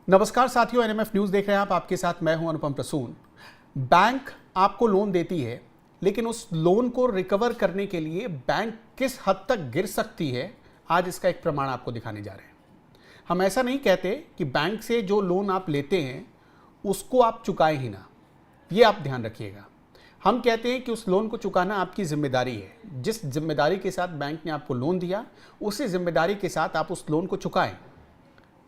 नमस्कार साथियों, NMF news देख रहे हैं आप। आपके साथ मैं हूं अनुपम प्रसून। बैंक आपको लोन देती है, लेकिन उस लोन को रिकवर करने के लिए बैंक किस हद तक गिर सकती है, आज इसका एक प्रमाण आपको दिखाने जा रहे हैं। हम ऐसा नहीं कहते कि बैंक से जो लोन आप लेते हैं उसको आप चुकाएं ही ना, ये आप ध्यान रखिएगा। हम कहते हैं कि उस लोन को चुकाना आपकी जिम्मेदारी है। जिस जिम्मेदारी के साथ बैंक ने आपको लोन दिया, उसी जिम्मेदारी के साथ आप उस लोन को चुकाएं।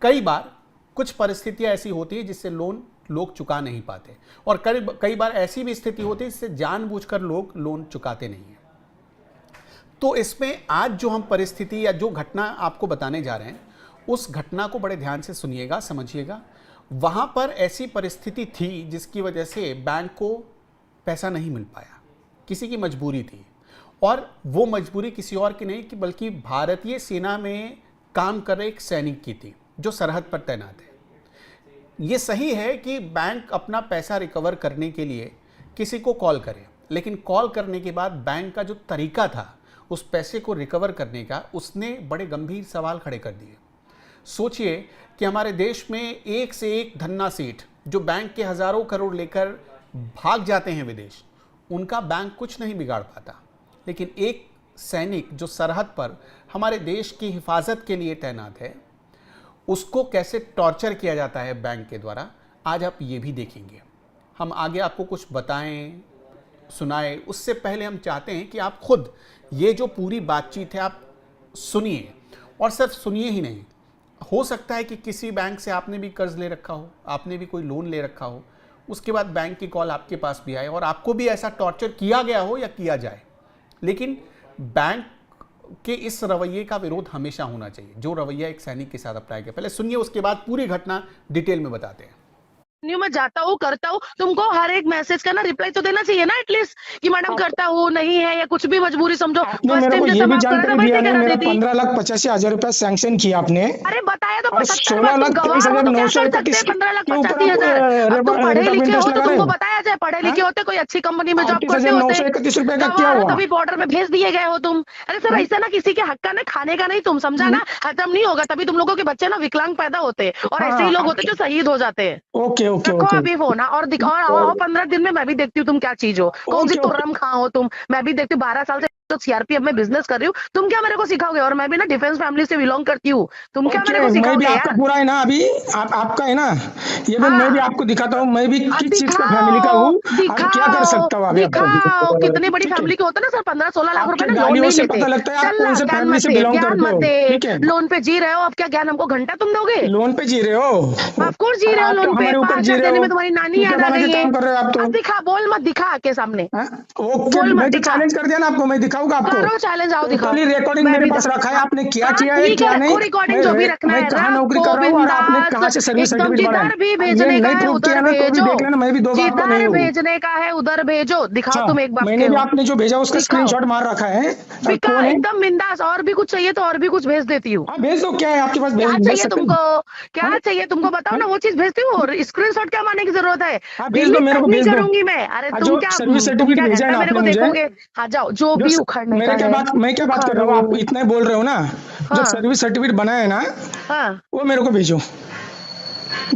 कई बार कुछ परिस्थितियां ऐसी होती है जिससे लोन लोग चुका नहीं पाते, और कई बार ऐसी भी स्थिति होती है जिससे जानबूझकर लोग लोन चुकाते नहीं हैं। तो इसमें आज जो हम परिस्थिति या जो घटना आपको बताने जा रहे हैं, उस घटना को बड़े ध्यान से सुनिएगा, समझिएगा। वहां पर ऐसी परिस्थिति थी जिसकी वजह से बैंक को पैसा नहीं मिल पाया, किसी की मजबूरी थी, और वो मजबूरी किसी और की नहीं कि बल्कि भारतीय सेना में काम कर रहे एक सैनिक की थी जो सरहद पर तैनात है। ये सही है कि बैंक अपना पैसा रिकवर करने के लिए किसी को कॉल करे, लेकिन कॉल करने के बाद बैंक का जो तरीका था उस पैसे को रिकवर करने का, उसने बड़े गंभीर सवाल खड़े कर दिए। सोचिए कि हमारे देश में एक से एक धन्ना सेठ जो बैंक के हजारों करोड़ लेकर भाग जाते हैं विदेश, उनका बैंक कुछ नहीं बिगाड़ पाता, लेकिन एक सैनिक जो सरहद पर हमारे देश की हिफाजत के लिए तैनात है, उसको कैसे टॉर्चर किया जाता है बैंक के द्वारा, आज आप ये भी देखेंगे। हम आगे आपको कुछ बताएं, सुनाएं, उससे पहले हम चाहते हैं कि आप खुद ये जो पूरी बातचीत है आप सुनिए, और सिर्फ सुनिए ही नहीं। हो सकता है कि किसी बैंक से आपने भी कर्ज ले रखा हो, आपने भी कोई लोन ले रखा हो, उसके बाद बैंक की कॉल आपके पास भी आए और आपको भी ऐसा टॉर्चर किया गया हो या किया जाए। लेकिन बैंक के इस रवैये का विरोध हमेशा होना चाहिए, जो रवैया एक सैनिक के साथ अपनाया गया। पहले सुनिए, उसके बाद पूरी घटना डिटेल में बताते हैं। मैं जाता हूँ, करता हूँ, तुमको हर एक मैसेज का ना रिप्लाई तो देना चाहिए ना एटलीस्ट, कि मैडम करता हूँ, नहीं है या कुछ भी मजबूरी समझो। मेरे को ये भी जानकारी दिया नहीं, मेरा 15,85,000 रुपया सैंक्शन किया आपने। अरे बताया तो 16,23,931 15,85,000। पढ़े लिखे हो तो तुमको बताया जाए, पढ़े लिखे होते कोई अच्छी कंपनी में जॉब करते होते, 931 रुपए का क्या हुआ? तभी बॉर्डर में भेज दिए गए हो तुम। अरे सर ऐसा ना किसी के हक का ना खाने का नहीं, तुम समझा ना, हजम नहीं होगा, तभी तुम लोगों के बच्चे ना विकलांग पैदा होते हैं, और ऐसे ही लोग होते जो शहीद हो जाते हैं। ओके ओके रखो अभी फोन, और दिखाओ 15 दिन में मैं भी देखती हूँ तुम क्या चीज हो, कौन सी तुर्रम खां हो तुम। मैं भी देखती हूँ, 12 साल से तो सीआरपीएफ में बिजनेस कर रही हूँ, तुम क्या मेरे को सिखाओगे? और मैं भी ना डिफेंस फैमिली से बिलोंग करती हूँ, तुम क्या मेरे को सिखाओगे यार? आपका पूरा है ना, अभी आपका है ना ये भी। मैं भी आपको दिखाता हूँ, मैं भी किस चीज का फैमिली का हूँ, क्या कर सकता हूँ। दिखाओ कितनी बड़ी फैमिली के होते ना सर, 15-16 लाख रुपए ना लोन नहीं लेते। पता लगता है आप कौन से फैमिली से बिलोंग करते हो। लोन पे जी रहे हो, अब क्या ज्ञान हमको घंटा तुम दोगे? लोन पे जी रहे हो, ऑफकोर्स जी रहे हो लोन पे। 5 लाख देने में तुम्हारी नानी याद आ गई है। दिखा, बोल मत, दिखा के सामने बोल मत, दिखा। चैलेंज कर दिया ना आपको, मैं दिखाऊंगा आपको। चैलेंज आओ, दिखाओ। रिकॉर्डिंग मेरे पास रखा है, आपने क्या किया है क्या नहीं। रिकॉर्डिंग जो भी रखना है कहाँ नौकरी कर रहा हूँ और आपने कहाँ से सर्विस सर्टिफिकेट बनाया, जिधर भी भेजने का है उधर भेजो। देख लेना, मैं भी 2 बार जिधर भेजने का है उधर भेजो, दिखाओ तुम एक बार। मैंने भी आपने जो भेजा उसका स्क्रीनशॉट मार रखा है। एकदम बिंदास। और भी कुछ चाहिए तो और भी कुछ भेज देती हूँ। भेज दो, क्या है आपके पास? क्या चाहिए तुमको, क्या चाहिए तुमको बताओ ना, वो चीज भेजती हूँ। और स्क्रीनशॉट क्या मारने की जरूरत है? भेज दो मेरे को, भेज दो। करूंगी मैं। अरे तुम क्या सर्विस सर्टिफिकेट भेजा है मेरे को देखोगे? हाँ जाओ, जो भी उखाड़ने का है। मैं क्या बात कर रहा हूँ, आप इतना बोल रहे हो ना, जो सर्विस सर्टिफिकेट बनाया है ना, वो मेरे को भेजो,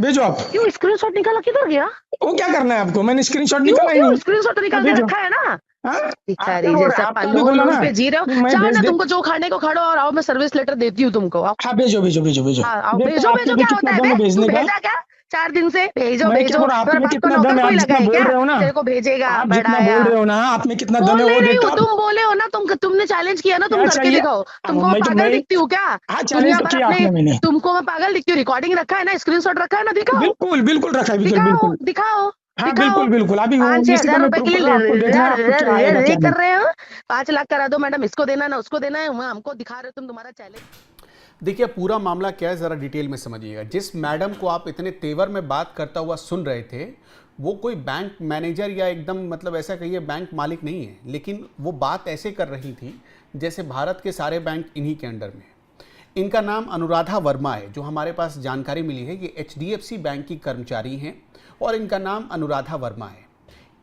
भेजो आप। क्यों स्क्रीनशॉट निकाला, किधर गया? वो क्या करना है आपको? मैंने स्क्रीनशॉट निकाला ही नहीं। स्क्रीनशॉट निकाल के रखा है ना। लोन पे जी रहे हो, चाहो ना तुमको जो खाने को खाओ, और आओ मैं सर्विस लेटर देती हूँ तुमको। हाँ भेजो भेजो भेजो भेजो भेजो भेजो। क्या होता है भेजने का? भेजा क्या 4 दिन से? भेजो भेजो। आपने कितना दम है, आप जितना बोल रहे हो ना, तेरे को भेजेगा। आप जितना बोल रहे हो ना, आप में कितना दम है वो देखो। तुम बोले हो ना, तुमने चैलेंज किया ना, तुम करके दिखाओ। तुमको मैं पागल दिखती हूँ क्या? तुमको मैं पागल दिखती हूँ? रिकॉर्डिंग रखा है ना, स्क्रीनशॉट रखा है ना, दिखाओ। बिल्कुल बिल्कुल रखा है, बिल्कुल दिखाओ। हाँ बिल्कुल बिल्कुल। अभी 5,000 रुपए के लिए कर रहे हो, 5 लाख करा दो मैडम, इसको देना ना उसको देना है, हमको दिखा रहे हो तुम तुम्हारा चैलेंज। देखिए पूरा मामला क्या है, जरा डिटेल में समझिएगा। जिस मैडम को आप इतने तेवर में बात करता हुआ सुन रहे थे, वो कोई बैंक मैनेजर या एकदम मतलब ऐसा कहिए बैंक मालिक नहीं है, लेकिन वो बात ऐसे कर रही थी जैसे भारत के सारे बैंक इन्हीं के अंडर में है। इनका नाम अनुराधा वर्मा है, जो हमारे पास जानकारी मिली है ये HDFC बैंक की कर्मचारी हैं, और इनका नाम अनुराधा वर्मा है।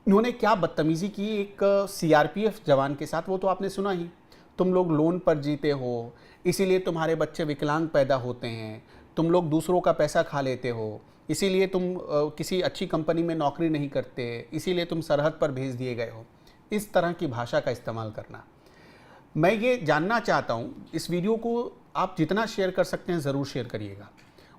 इन्होंने क्या बदतमीज़ी की एक CRPF जवान के साथ, वो तो आपने सुना ही। तुम लोग लोन पर जीते हो, इसीलिए तुम्हारे बच्चे विकलांग पैदा होते हैं, तुम लोग दूसरों का पैसा खा लेते हो, इसीलिए तुम किसी अच्छी कंपनी में नौकरी नहीं करते, इसीलिए तुम सरहद पर भेज दिए गए हो। इस तरह की भाषा का इस्तेमाल करना। मैं ये जानना चाहता हूँ, इस वीडियो को आप जितना शेयर कर सकते हैं ज़रूर शेयर करिएगा,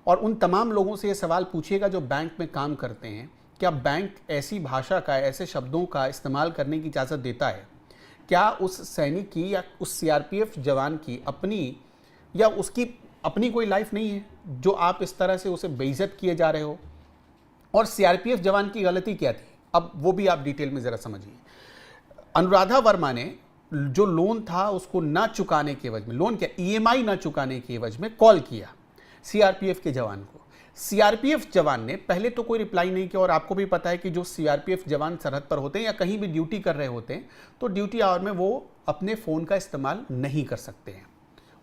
और उन तमाम लोगों से ये सवाल पूछिएगा जो बैंक में काम करते हैं, क्या बैंक ऐसी भाषा का, ऐसे शब्दों का इस्तेमाल करने की इजाज़त देता है? क्या उस सैनिक की या उस सीआरपीएफ जवान की अपनी या उसकी अपनी कोई लाइफ नहीं है जो आप इस तरह से उसे बेइज्जत किए जा रहे हो? और सीआरपीएफ जवान की गलती क्या थी, अब वो भी आप डिटेल में ज़रा समझिए। अनुराधा वर्मा ने जो लोन था उसको ना चुकाने के एवज में, लोन क्या ईएमआई ना चुकाने के एवज में कॉल किया सीआरपीएफ के जवान को। सीआरपीएफ जवान ने पहले तो कोई रिप्लाई नहीं किया, और आपको भी पता है कि जो सीआरपीएफ जवान सरहद पर होते हैं या कहीं भी ड्यूटी कर रहे होते हैं तो ड्यूटी आवर में वो अपने फ़ोन का इस्तेमाल नहीं कर सकते हैं,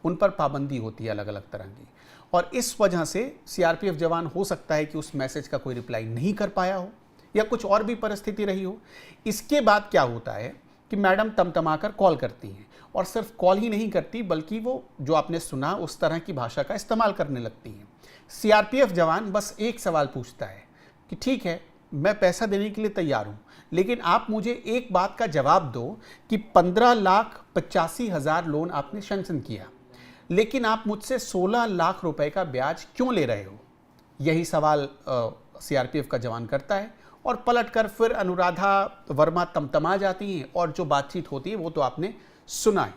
उन पर पाबंदी होती है अलग अलग तरह की। और इस वजह से सीआरपीएफ जवान हो सकता है कि उस मैसेज का कोई रिप्लाई नहीं कर पाया हो या कुछ और भी परिस्थिति रही हो। इसके बाद क्या होता है कि मैडम तमतमाकर कॉल करती हैं, और सिर्फ कॉल ही नहीं करती बल्कि वो जो आपने सुना उस तरह की भाषा का इस्तेमाल करने लगती हैं। सीआरपीएफ जवान बस एक सवाल पूछता है कि ठीक है, मैं पैसा देने के लिए तैयार हूँ, लेकिन आप मुझे एक बात का जवाब दो कि 15,85,000 लोन आपने सैंक्शन किया, लेकिन आप मुझसे 16 लाख रुपए का ब्याज क्यों ले रहे हो? यही सवाल सीआरपीएफ का जवान करता है, और पलटकर फिर अनुराधा वर्मा तमतमा जाती हैं, और जो बातचीत होती है वो तो आपने सुना है।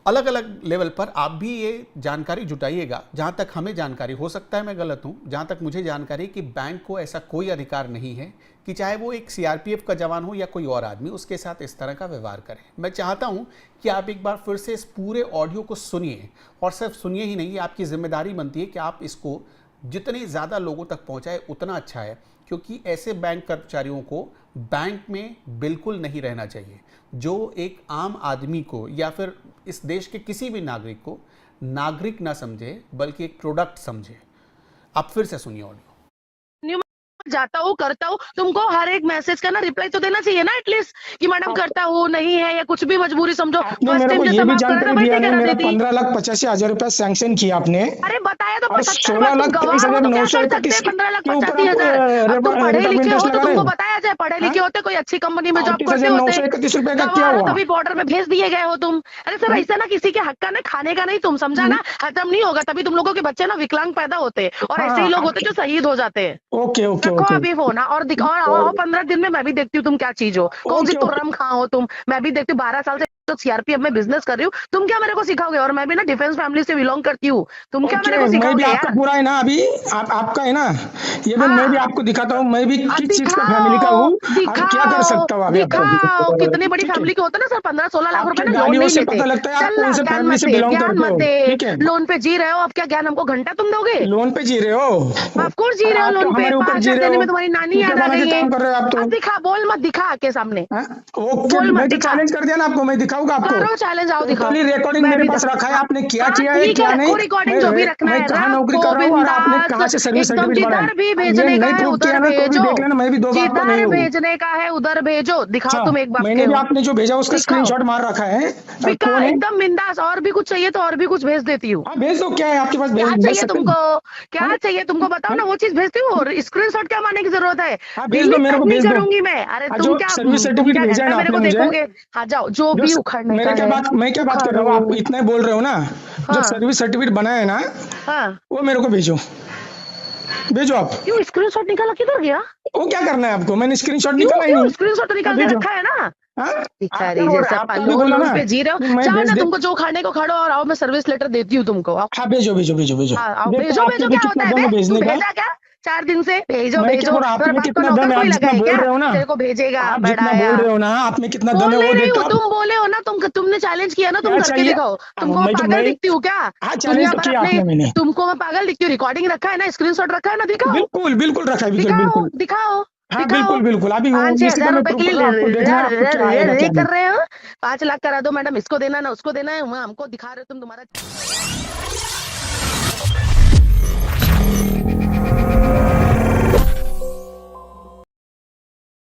अलग अलग लेवल पर आप भी ये जानकारी जुटाइएगा। जहाँ तक हमें जानकारी, हो सकता है मैं गलत हूँ, जहाँ तक मुझे जानकारी कि बैंक को ऐसा कोई अधिकार नहीं है कि चाहे वो एक सीआरपीएफ का जवान हो या कोई और आदमी, उसके साथ इस तरह का व्यवहार करें। मैं चाहता हूँ कि आप एक बार फिर से इस पूरे ऑडियो को सुनिए, और सिर्फ सुनिए ही नहीं, आपकी जिम्मेदारी बनती है कि आप इसको जितने ज़्यादा लोगों तक पहुँचाए उतना अच्छा है, क्योंकि ऐसे बैंक कर्मचारियों को बैंक में बिल्कुल नहीं रहना चाहिए जो एक आम आदमी को या फिर इस देश के किसी भी नागरिक को नागरिक ना समझे बल्कि एक प्रोडक्ट समझे। आप फिर से सुनिए ऑडियो। जाता हूँ, करता हूँ, तुमको हर एक मैसेज का ना रिप्लाई तो देना चाहिए ना एटलीस्ट, कि मैडम करता हूँ, नहीं है, या कुछ भी मजबूरी समझो। मेरे को ये भी जानकारी दिया नहीं, मेरा 15,85,000 रुपया सैंक्शन किया आपने। अरे बताया तो 16,23,931 15,85,000 पढ़े लिखे हो तो तुमको बताया जाए, पढ़े लिखे होते, कोई अच्छी कंपनी में जॉब करते होते, 931 रुपए का क्या हुआ? तभी बॉर्डर में भेज दिए गए हो तुम। अरे सर ऐसा ना किसी के हक का ना खाने का नहीं, तुम समझा ना, हजम नहीं होगा, तभी तुम लोगों के बच्चे ना विकलांग पैदा होते हैं, और ऐसे ही लोग होते जो शहीद हो जाते हैं। ओके ओके रखो अभी फोन, और दिखाओ, आओ 15 दिन में मैं भी देखती हूँ तुम क्या चीज हो, कौन सी तुर्रम खां हो तुम। मैं भी देखती हूँ 12 साल से तो सीआरपीएफ में बिजनेस कर रही हूँ, तुम क्या मेरे को सिखाओगे? और मैं भी ना डिफेंस फैमिली से बिलोंग करती हूँ, तुम क्या मेरे को सिखाओगे यार? आपका पूरा है ना, अभी आपका है ना, ये भी मैं भी आपको दिखाता हूँ, मैं भी किस चीज का फैमिली का हूँ, क्या कर सकता हूँ। दिखाओ कितनी बड़ी फैमिली के होते ना सर, 15-16 लाख रुपए ना लोन नहीं लेते। पता लगता है आप कौन से फैमिली से बिलोंग करते हो। लोन पे जी रहे हो, अब क्या ज्ञान हमको घंटा तुम दोगे? लोन पे जी रहे हो, ऑफकोर्स जी रहे हो लोन पे, 5 लाख देने में तुम्हारी नानी याद आ गई है। दिखा, बोल मत, दिखा आके सामने, बोल मत, चैलेंज कर दिया ना आपको, मैं दिखाऊंगा आपको चैलेंज। आओ दिखाओ, रिकॉर्डिंग मेरे पास रखा है, आपने क्या किया है क्या नहीं, रिकॉर्डिंग जो भी रखना है कहाँ नौकरी कर रहा हूँ और आपने कहाँ से सर्विस सर्टिफिकेट बनाया, जिधर भी भेजने का है उधर भेजो, देख लेना, मैं भी 2 बार जिधर भेजने का है उधर भेजो। दिखाओ तुम एक बार, मैंने भी आपने जो भेजा उसका स्क्रीनशॉट मार रखा है, एकदम बिंदास। और भी कुछ चाहिए तो और भी कुछ भेज देती हूँ। भेज दो, क्या है आपके पास, क्या चाहिए तुमको, क्या चाहिए तुमको बताओ ना, वो चीज भेजती हूँ। और स्क्रीनशॉट क्या मारने की जरूरत है, भेज दो मेरे को, भेज दो करूंगी मैं। अरे तुम क्या सर्विस सर्टिफिकेट भेजा है मेरे को देखोगे? हाँ जाओ, जो भी उखाड़ने का है। मैं क्या बात कर रहा हूँ, आप इतना ही बोल रहे हो ना, जो सर्विस सर्टिफिकेट बना है ना, वो मेरे को भेजो, भेजो आप। क्यों स्क्रीनशॉट निकाला, किधर गया? वो क्या करना है आपको, मैंने स्क्रीनशॉट निकाला ही नहीं। स्क्रीनशॉट निकाल के रखा है ना, लोन पे जी रहे हो। चाहो ना तुमको जो खाने को खाओ, और आओ मैं सर्विस लेटर देती हूँ तुमको। हाँ भेजो भेजो भेजो भेजो भेजो भेजो, क्या होता है भेजने का? क्या 4 दिन से भेजो भेजो, आपने कितना दम है, आप जितना बोल रहे हो ना, तेरे को भेजेगा, आप जितना बोल रहे हो ना, आप में कितना दम है वो देखो। तुम बोले हो ना, तुमने चैलेंज किया ना, तुम करके दिखाओ। तुमको मैं पागल दिखती हूँ क्या? तुमको मैं पागल दिखती हूँ? रिकॉर्डिंग रखा है ना, स्क्रीनशॉट रखा है ना, दिखाओ। बिल्कुल बिल्कुल रखा है, बिल्कुल दिखाओ। हाँ बिल्कुल बिल्कुल। अभी 5,000 रुपए के लिए कर रहे हो, 5 लाख करा दो मैडम, इसको देना ना उसको देना है, हमको दिखा रहे हो तुम, तुम्हारा